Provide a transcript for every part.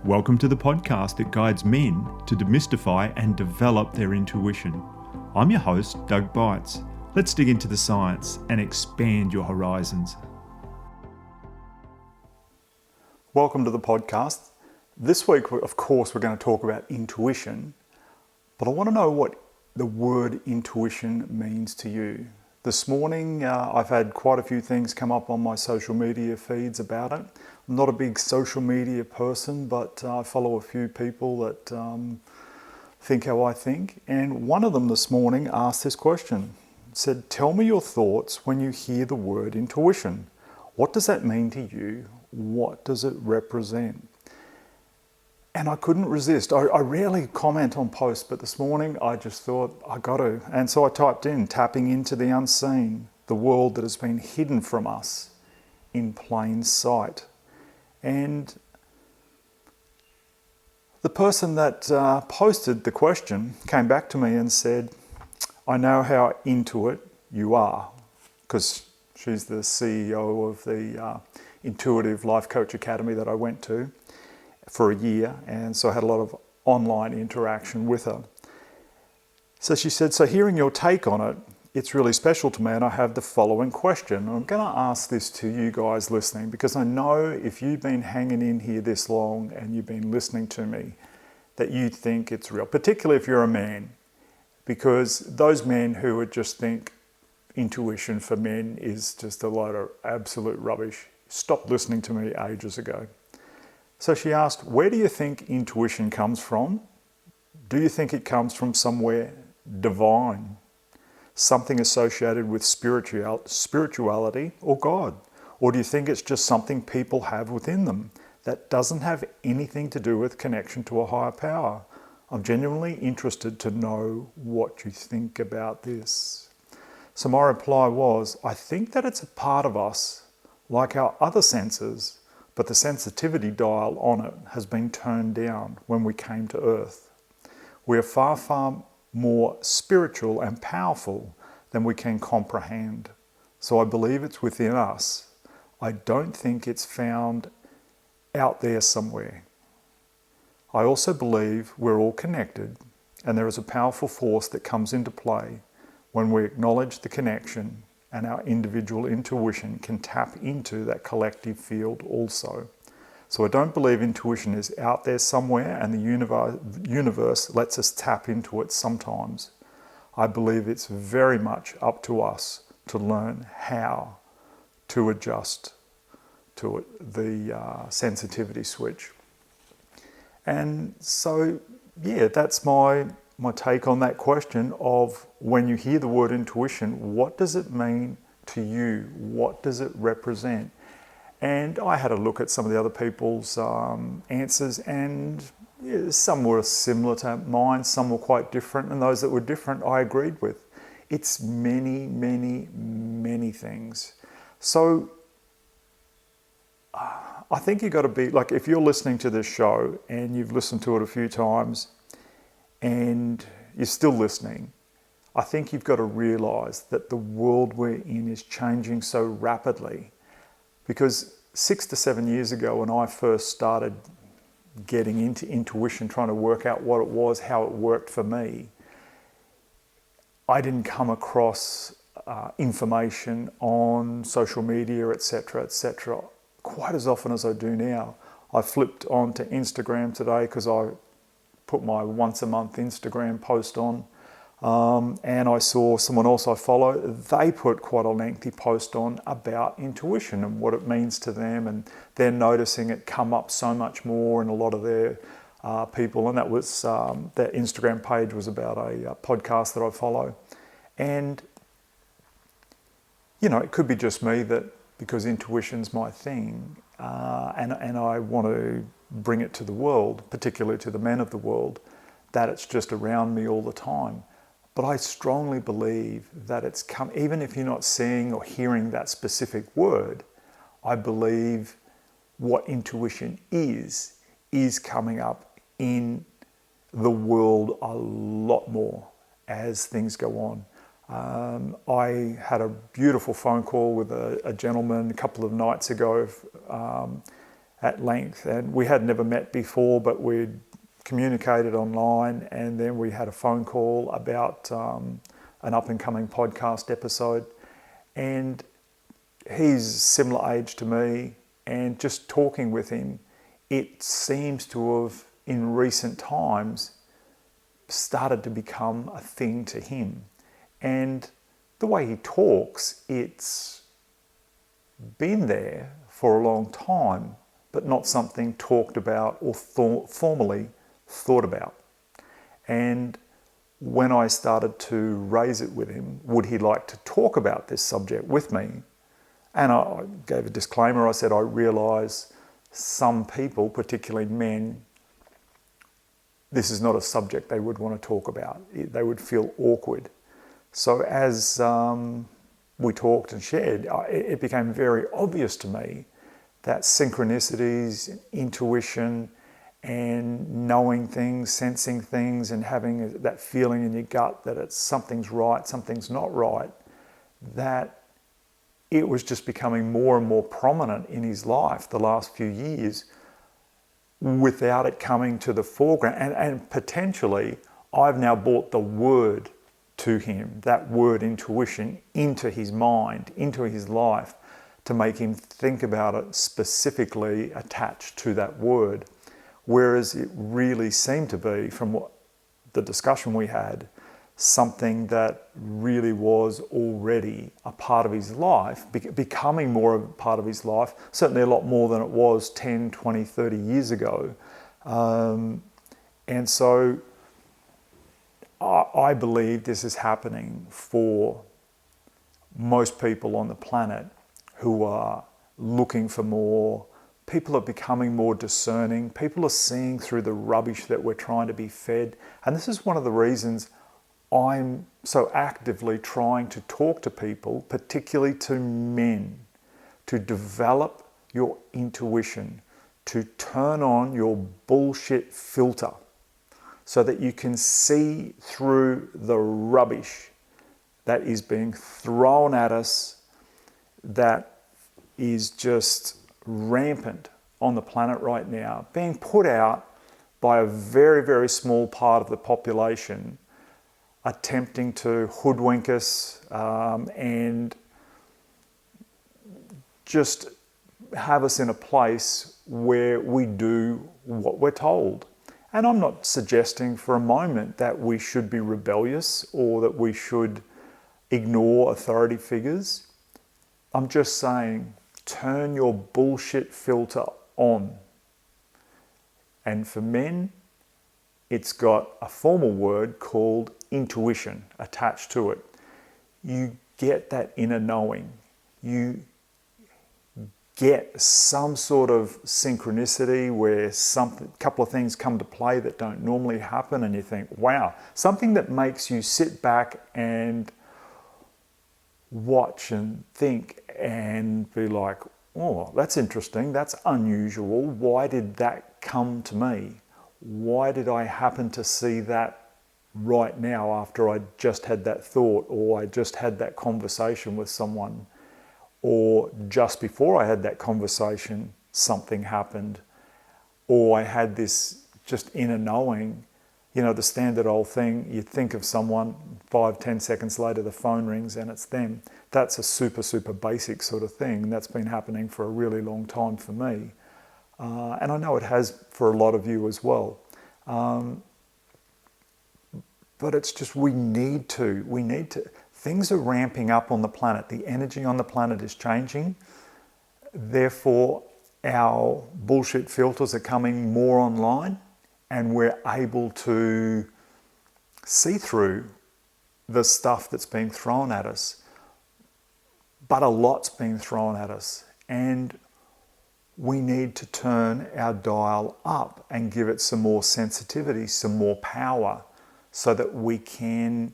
Welcome to the podcast that guides men to demystify and develop their intuition. I'm your host, Doug Bites. Let's dig into the science and expand your horizons. Welcome to the podcast. This week, of course, we're going to talk about intuition, but I want to know what the word intuition means to you. This morning, I've had quite a few things come up on my social media feeds about it. I'm not a big social media person, but I follow a few people that think how I think. And one of them this morning asked this question. It said, tell me your thoughts when you hear the word intuition. What does that mean to you? What does it represent? And I couldn't resist. I rarely comment on posts, but this morning I just thought, I got to. And so I typed in, tapping into the unseen, the world that has been hidden from us in plain sight. And the person that posted the question came back to me and said, I know how into it you are, because she's the CEO of the Intuitive Life Coach Academy that I went to for a year, and so I had a lot of online interaction with her. So she said, so hearing your take on it, it's really special to me, and I have the following question. I'm going to ask this to you guys listening, because I know if you've been hanging in here this long and you've been listening to me, that you think it's real, particularly if you're a man, because those men who would just think intuition for men is just a load of absolute rubbish stopped listening to me ages ago. So she asked, where do you think intuition comes from? Do you think it comes from somewhere divine? Something associated with spirituality or God? Or do you think it's just something people have within them that doesn't have anything to do with connection to a higher power? I'm genuinely interested to know what you think about this. So my reply was, I think that it's a part of us, like our other senses, but the sensitivity dial on it has been turned down when we came to Earth. We are far, far more spiritual and powerful than we can comprehend. So I believe it's within us. I don't think it's found out there somewhere. I also believe we're all connected, and there is a powerful force that comes into play when we acknowledge the connection, and our individual intuition can tap into that collective field also. So I don't believe intuition is out there somewhere and the universe lets us tap into it sometimes. I believe it's very much up to us to learn how to adjust to it, the sensitivity switch. And so, yeah, that's my take on that question of when you hear the word intuition, what does it mean to you? What does it represent? And I had a look at some of the other people's answers, and yeah, some were similar to mine, some were quite different, and those that were different I agreed with. It's many, many, many things. So I think you've got to be, like, if you're listening to this show and you've listened to it a few times and you're still listening, I think you've got to realize that the world we're in is changing so rapidly. Because 6 to 7 years ago, when I first started getting into intuition, trying to work out what it was, how it worked for me, I didn't come across information on social media, etc., quite as often as I do now. I flipped onto Instagram today because I put my once a month Instagram post on. And I saw someone else I follow, they put quite a lengthy post on about intuition and what it means to them, and they're noticing it come up so much more in a lot of their people. And that was, their Instagram page was about a podcast that I follow. And, you know, it could be just me that, because intuition's my thing, and I want to bring it to the world, particularly to the men of the world, that it's just around me all the time. But I strongly believe that it's come, even if you're not seeing or hearing that specific word, I believe what intuition is coming up in the world a lot more as things go on. I had a beautiful phone call with a gentleman a couple of nights ago, at length. And we had never met before, but we'd communicated online, and then we had a phone call about an up-and-coming podcast episode. And he's similar age to me, and just talking with him, it seems to have, in recent times, started to become a thing to him. And the way he talks, it's been there for a long time, but not something talked about or formally thought about. And when I started to raise it with him, would he like to talk about this subject with me? And I gave a disclaimer. I said, I realise some people, particularly men, this is not a subject they would want to talk about. They would feel awkward. So as we talked and shared, it became very obvious to me that synchronicities, intuition, and knowing things, sensing things, and having that feeling in your gut that something's right, something's not right, that it was just becoming more and more prominent in his life the last few years without it coming to the foreground. And potentially, I've now brought the word to him, that word intuition, into his mind, into his life, to make him think about it specifically attached to that word. Whereas it really seemed to be, from what the discussion we had, something that really was already a part of his life, becoming more of a part of his life, certainly a lot more than it was 10, 20, 30 years ago. And so I believe this is happening for most people on the planet who are looking for more. People are becoming more discerning. People are seeing through the rubbish that we're trying to be fed. And this is one of the reasons I'm so actively trying to talk to people, particularly to men, to develop your intuition, to turn on your bullshit filter so that you can see through the rubbish that is being thrown at us, that is just rampant on the planet right now, being put out by a very, very small part of the population, attempting to hoodwink us and just have us in a place where we do what we're told. And I'm not suggesting for a moment that we should be rebellious or that we should ignore authority figures. I'm just saying, turn your bullshit filter on. And for men, it's got a formal word called intuition attached to it. You get that inner knowing. You get some sort of synchronicity where a couple of things come to play that don't normally happen, and you think, wow, something that makes you sit back and watch and think and be like, oh, that's interesting, that's unusual. Why did that come to me? Why did I happen to see that right now after I just had that thought, or I just had that conversation with someone, or just before I had that conversation, something happened, or I had this just inner knowing, you know, the standard old thing, you think of someone, 5-10 seconds later the phone rings and it's them. That's a super, super basic sort of thing, and that's been happening for a really long time for me. And I know it has for a lot of you as well. But it's just, we need to. Things are ramping up on the planet. The energy on the planet is changing. Therefore, our bullshit filters are coming more online, and we're able to see through the stuff that's being thrown at us. But a lot's being thrown at us, and we need to turn our dial up and give it some more sensitivity, some more power, so that we can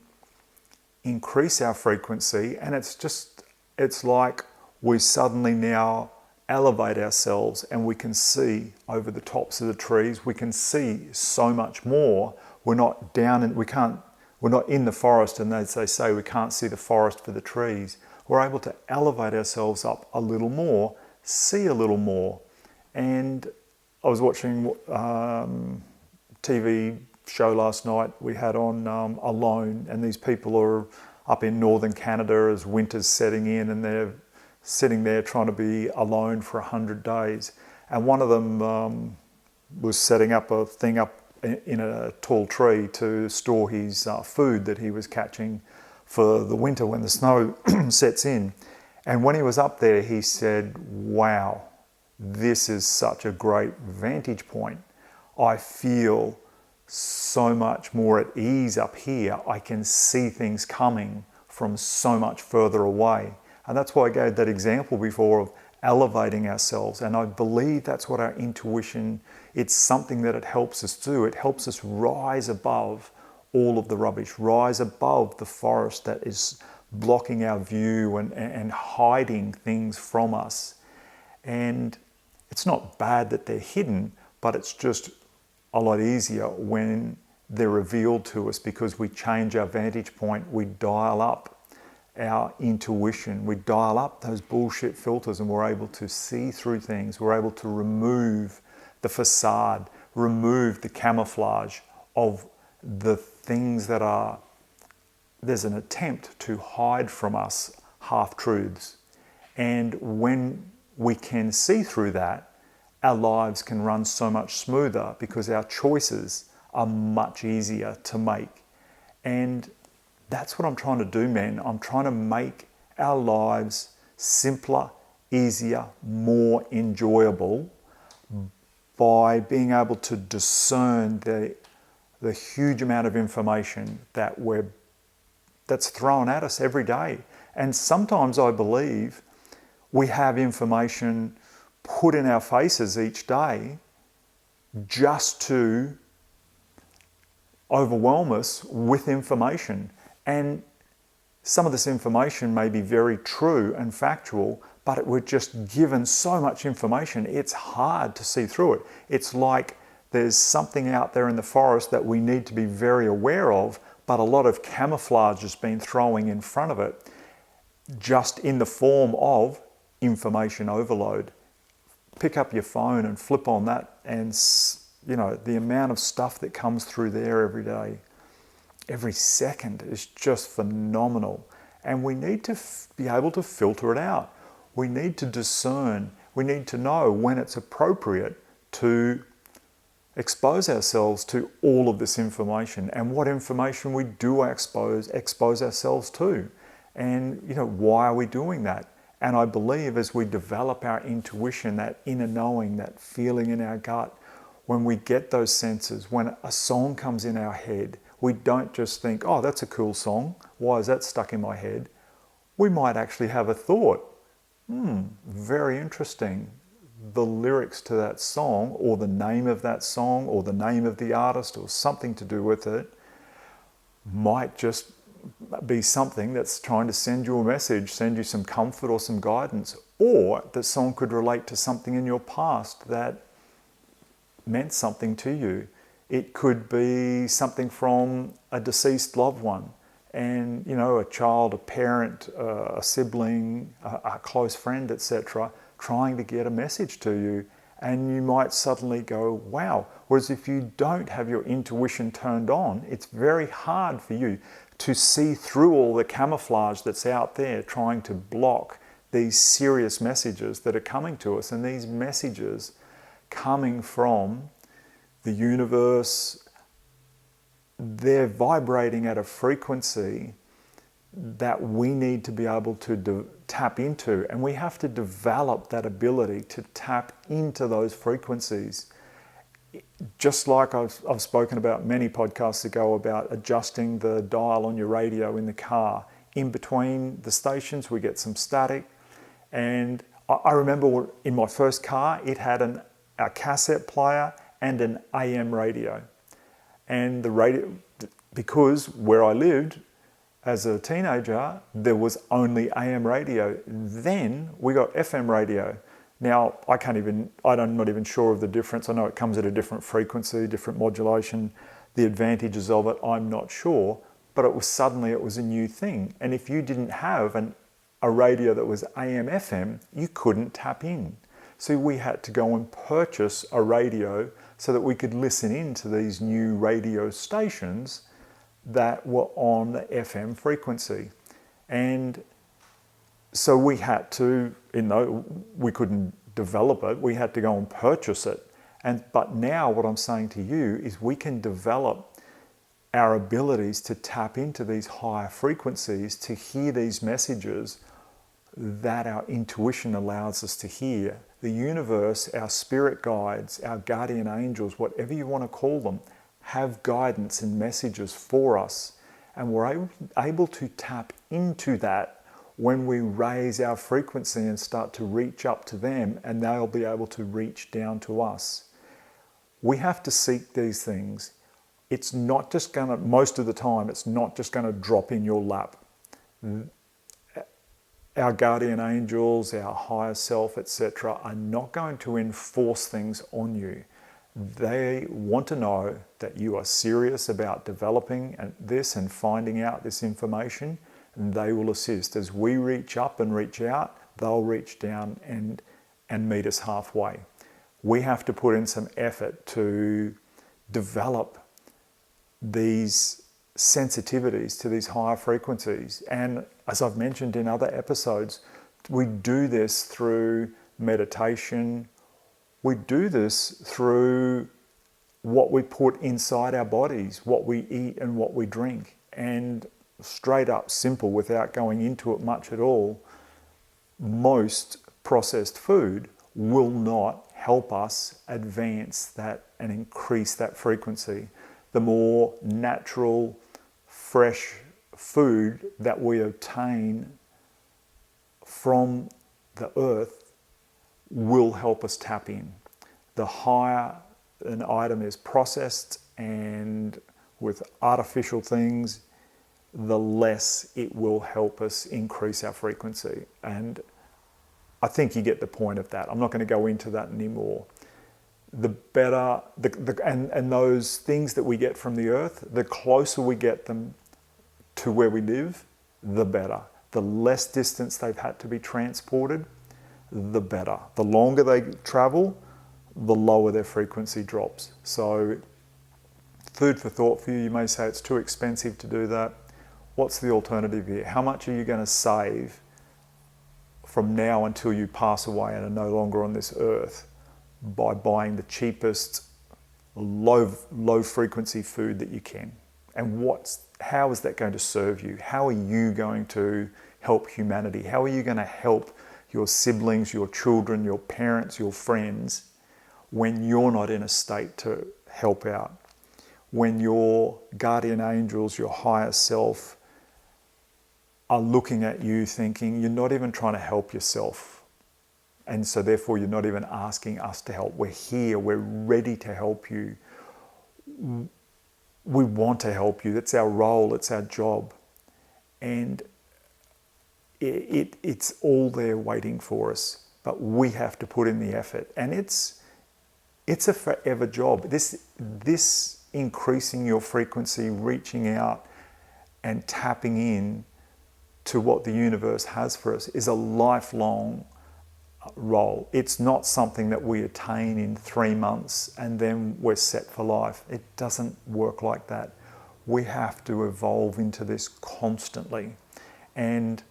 increase our frequency. And it's like we suddenly now elevate ourselves, and we can see over the tops of the trees. We can see so much more. We're not we're not in the forest, and as they say, we can't see the forest for the trees. We're able to elevate ourselves up a little more, see a little more, And I was watching TV show last night we had on Alone, and these people are up in northern Canada as winter's setting in, and they're sitting there trying to be alone for 100 days. And one of them was setting up a thing up in a tall tree to store his food that he was catching for the winter when the snow sets in. And when he was up there, he said, wow, this is such a great vantage point. I feel so much more at ease up here. I can see things coming from so much further away. And that's why I gave that example before of elevating ourselves. And I believe that's what our intuition, it's something that it helps us do. It helps us rise above all of the rubbish, rise above the forest that is blocking our view and hiding things from us. And it's not bad that they're hidden, but it's just a lot easier when they're revealed to us, because we change our vantage point, we dial up our intuition, we dial up those bullshit filters, and we're able to see through things. We're able to remove the facade, remove the camouflage of the things that are, there's an attempt to hide from us half-truths. And when we can see through that, our lives can run so much smoother because our choices are much easier to make. And that's what I'm trying to do, man. I'm trying to make our lives simpler, easier, more enjoyable by being able to discern the huge amount of information that's thrown at us every day. And sometimes I believe we have information put in our faces each day just to overwhelm us with information. And some of this information may be very true and factual, but we're just given so much information, it's hard to see through it. It's like there's something out there in the forest that we need to be very aware of, but a lot of camouflage has been thrown in front of it, just in the form of information overload. Pick up your phone and flip on that, and the amount of stuff that comes through there every day, every second, is just phenomenal. And we need to be able to filter it out. We need to discern. We need to know when it's appropriate to expose ourselves to all of this information, and what information we do expose ourselves to. And why are we doing that? And I believe as we develop our intuition, that inner knowing, that feeling in our gut, when we get those senses, when a song comes in our head, we don't just think, oh, that's a cool song, why is that stuck in my head? We might actually have a thought, very interesting. The lyrics to that song, or the name of that song, or the name of the artist, or something to do with it, might just be something that's trying to send you a message, send you some comfort or some guidance. Or the song could relate to something in your past that meant something to you. It could be something from a deceased loved one, and a child, a parent, a sibling, a close friend, etc., trying to get a message to you, and you might suddenly go, wow. Whereas if you don't have your intuition turned on, it's very hard for you to see through all the camouflage that's out there trying to block these serious messages that are coming to us. And these messages coming from the universe, they're vibrating at a frequency that we need to be able to tap into. And we have to develop that ability to tap into those frequencies. Just like I've spoken about many podcasts ago about adjusting the dial on your radio in the car. In between the stations, we get some static. And I remember in my first car, it had a cassette player and an AM radio. And the radio, because where I lived as a teenager, there was only AM radio. Then we got FM radio. Now, I'm not even sure of the difference. I know it comes at a different frequency, different modulation. The advantages of it, I'm not sure. But it was a new thing. And if you didn't have a radio that was AM, FM, you couldn't tap in. So we had to go and purchase a radio so that we could listen in to these new radio stations that were on the FM frequency. And so we had to, we couldn't develop it, we had to go and purchase it. But now what I'm saying to you is we can develop our abilities to tap into these higher frequencies, to hear these messages that our intuition allows us to hear. The universe, our spirit guides, our guardian angels, whatever you want to call them, have guidance and messages for us. And we're able to tap into that when we raise our frequency and start to reach up to them, and they'll be able to reach down to us. We have to seek these things. It's not just going to, most of the time, it's not just going to drop in your lap. Our guardian angels, our higher self, etc., are not going to enforce things on you. They want to know that you are serious about developing this and finding out this information, and they will assist. As we reach up and reach out, they'll reach down and meet us halfway. We have to put in some effort to develop these sensitivities to these higher frequencies. And as I've mentioned in other episodes, we do this through meditation. We do this through what we put inside our bodies, what we eat and what we drink. And straight up simple, without going into it much at all, most processed food will not help us advance that and increase that frequency. The more natural, fresh food that we obtain from the earth will help us tap in. The higher an item is processed and with artificial things, the less it will help us increase our frequency. And I think you get the point of that. I'm not going to go into that anymore. The better, and those things that we get from the earth, the closer we get them to where we live, the better. The less distance they've had to be transported, the better. The longer they travel, the lower their frequency drops. So food for thought for you. You may say it's too expensive to do that. What's the alternative here? How much are you going to save from now until you pass away and are no longer on this earth by buying the cheapest low frequency food that you can? And how is that going to serve you? How are you going to help humanity? How are you going to help your siblings, your children, your parents, your friends when you're not in a state to help out? When your guardian angels, your higher self, are looking at you thinking you're not even trying to help yourself. And so therefore you're not even asking us to help. We're here, we're ready to help you. We want to help you. That's our role, it's our job. And it's all there waiting for us. But we have to put in the effort. And it's a forever job. This increasing your frequency, reaching out and tapping in to what the universe has for us is a lifelong role. It's not something that we attain in 3 months and then we're set for life. It doesn't work like that. We have to evolve into this constantly. And,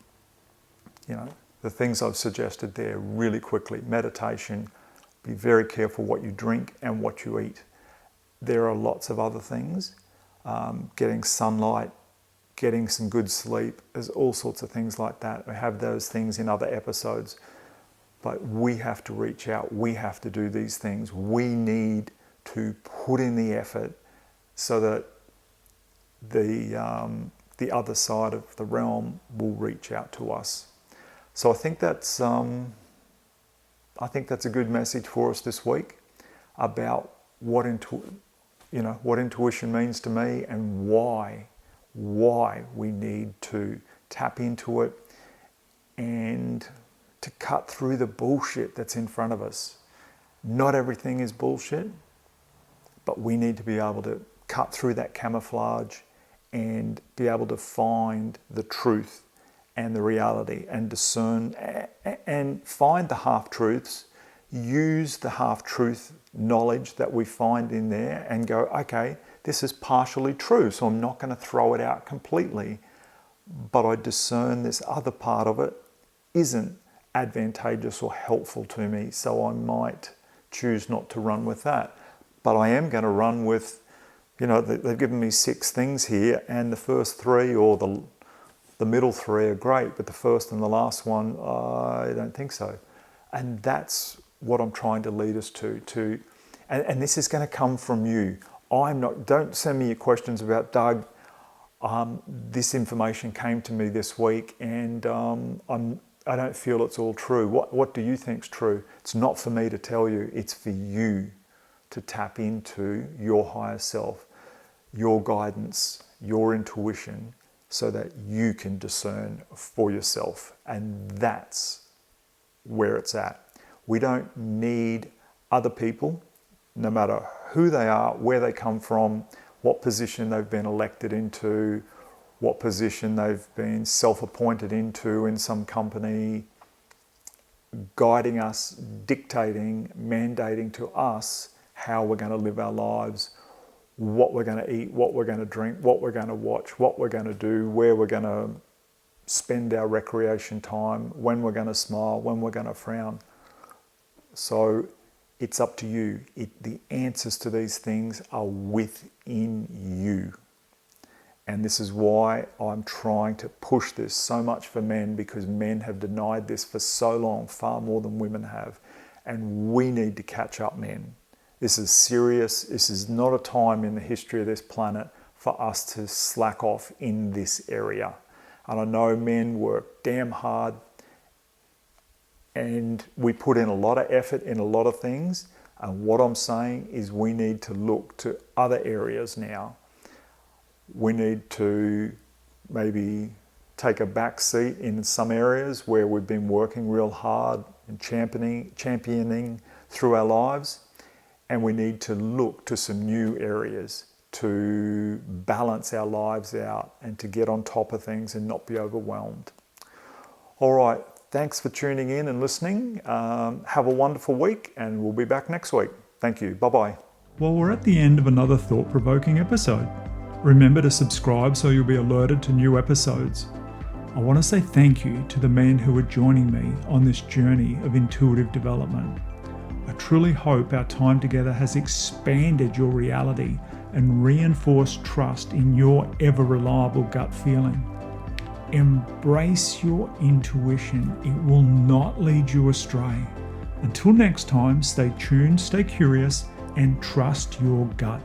the things I've suggested there really quickly: meditation, be very careful what you drink and what you eat. There are lots of other things, getting sunlight, getting some good sleep. There's all sorts of things like that. We have those things in other episodes. But we have to reach out. We have to do these things. We need to put in the effort so that the other side of the realm will reach out to us. So I think that's a good message for us this week about what intuition means to me and why we need to tap into it and to cut through the bullshit that's in front of us. Not everything is bullshit, but we need to be able to cut through that camouflage and be able to find the truth and the reality and discern and find the half-truths. use the half-truth knowledge that we find in there and go, okay, this is partially true, so I'm not going to throw it out completely, but I discern this other part of it isn't advantageous or helpful to me, so I might choose not to run with that. But I am going to run with, they've given me 6 things here, and the first 3 or the middle 3 are great, but the first and the last one, I don't think so. And that's what I'm trying to lead us to. And this is going to come from you. Don't send me your questions about, Doug, this information came to me this week and I don't feel it's all true. What do you think's true? It's not for me to tell you, it's for you to tap into your higher self, your guidance, your intuition, so that you can discern for yourself. And that's where it's at. We don't need other people, no matter who they are, where they come from, what position they've been elected into, what position they've been self-appointed into in some company, guiding us, dictating, mandating to us how we're going to live our lives, what we're going to eat, what we're going to drink, what we're going to watch, what we're going to do, where we're going to spend our recreation time, when we're going to smile, when we're going to frown. So it's up to you. The answers to these things are within you. And this is why I'm trying to push this so much for men, because men have denied this for so long, far more than women have. And we need to catch up, men. This is serious. This is not a time in the history of this planet for us to slack off in this area. And I know men work damn hard and we put in a lot of effort in a lot of things. And what I'm saying is we need to look to other areas now. We need to maybe take a back seat in some areas where we've been working real hard and championing through our lives. And we need to look to some new areas to balance our lives out and to get on top of things and not be overwhelmed. All right, thanks for tuning in and listening. Have a wonderful week, and we'll be back next week. Thank you. Bye-bye. Well, we're at the end of another thought-provoking episode. Remember to subscribe so you'll be alerted to new episodes. I want to say thank you to the men who are joining me on this journey of intuitive development. I truly hope our time together has expanded your reality and reinforced trust in your ever-reliable gut feeling. Embrace your intuition. It will not lead you astray. Until next time, stay tuned, stay curious, and trust your gut.